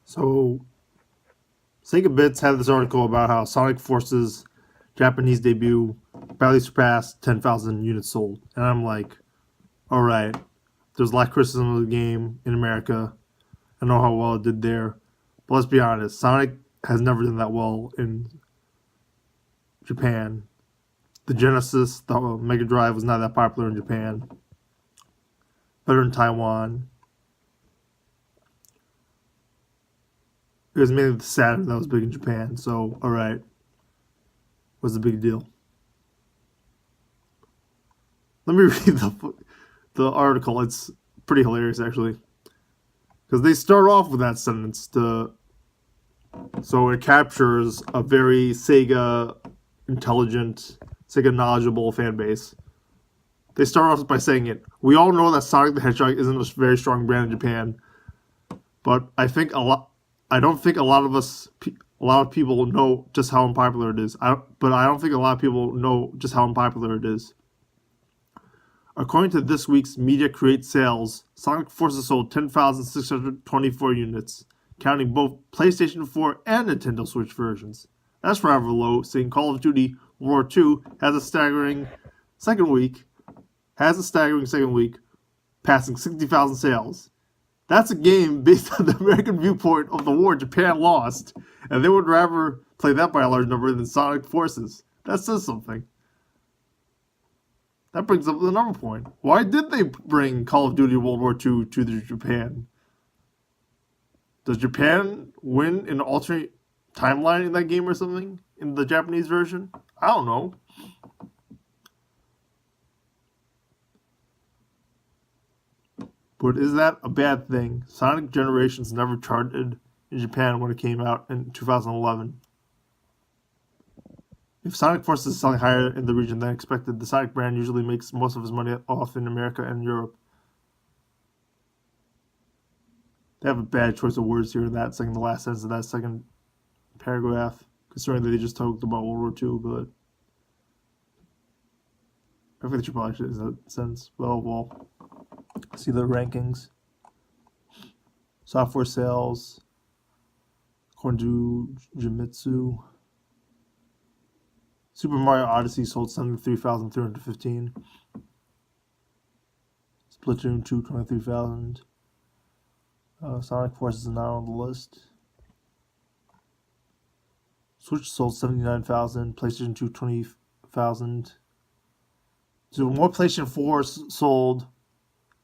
So, SegaBits had this article about how Sonic Force's Japanese debut barely surpassed 10,000 units sold. And I'm like, alright, there's a lot of criticism of the game in America. I know how well it did there. But let's be honest, Sonic has never done that well in Japan. The Genesis, the Mega Drive was not that popular in Japan. Better in Taiwan. It was mainly the Saturn that was big in Japan. So, alright, what's the big deal? Let me read the article. It's pretty hilarious, actually. Because they start off with that sentence. So it captures a very Sega intelligent, Sega knowledgeable fan base. They start off by saying it. We all know that Sonic the Hedgehog isn't a very strong brand in Japan, but I don't think a lot of people know just how unpopular it is. But I don't think a lot of people know just how unpopular it is. According to this week's Media Create sales, Sonic Forces sold 10,624 units, counting both PlayStation 4 and Nintendo Switch versions. That's rather low, seeing Call of Duty World War II has a staggering second week, passing 60,000 sales. That's a game based on the American viewpoint of the war Japan lost, and they would rather play that by a large number than Sonic Forces. That says something. That brings up another point. Why did they bring Call of Duty World War II to Japan? Does Japan win an alternate timeline in that game or something? In the Japanese version? I don't know. But is that a bad thing? Sonic Generations never charted in Japan when it came out in 2011. If Sonic Forces is selling higher in the region than expected, the Sonic brand usually makes most of its money off in America and Europe. They have a bad choice of words here in that second, the last sentence of that second paragraph, considering that they just talked about World War II, but I think they should probably say that sentence. Well, see the rankings. Software sales, according to Jimitsu. Super Mario Odyssey sold 73,315. Splatoon 2, 23,000. Sonic Forces is not on the list. Switch sold 79,000. PlayStation 2, 20,000. So more PlayStation 4 sold.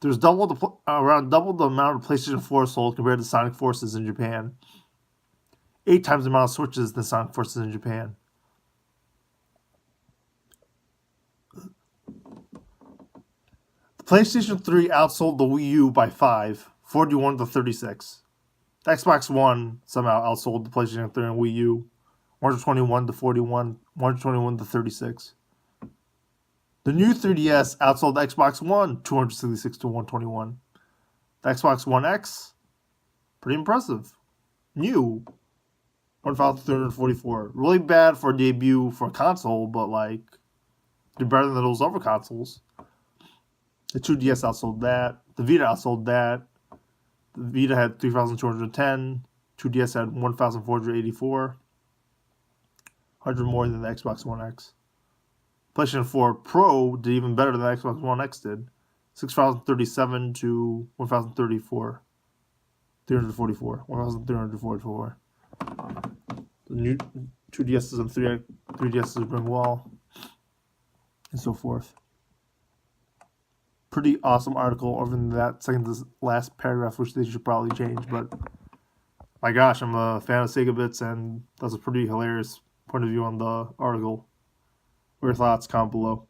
There's around double the amount of PlayStation 4 sold compared to Sonic Forces in Japan. 8 times the amount of Switches than Sonic Forces in Japan. The PlayStation 3 outsold the Wii U by 5, 41 to 36. The Xbox One somehow outsold the PlayStation 3 and Wii U, 121 to 41, 121 to 36. The new 3DS outsold the Xbox One, 266 to 121. The Xbox One X, pretty impressive. New, 1,344. Really bad for a debut for a console, but they're better than those other consoles. The 2DS outsold that. The Vita outsold that. The Vita had 3,210. 2DS had 1,484. 100 more than the Xbox One X. PlayStation 4 Pro did even better than the Xbox One X did. 6,037 to 1,034. 344. 1,344. The new 2DSs and 3DSs are doing well. And so forth. Pretty awesome article, other than that second to last paragraph, which they should probably change. But my gosh, I'm a fan of SegaBits, and that's a pretty hilarious point of view on the article. What are your thoughts? Comment below.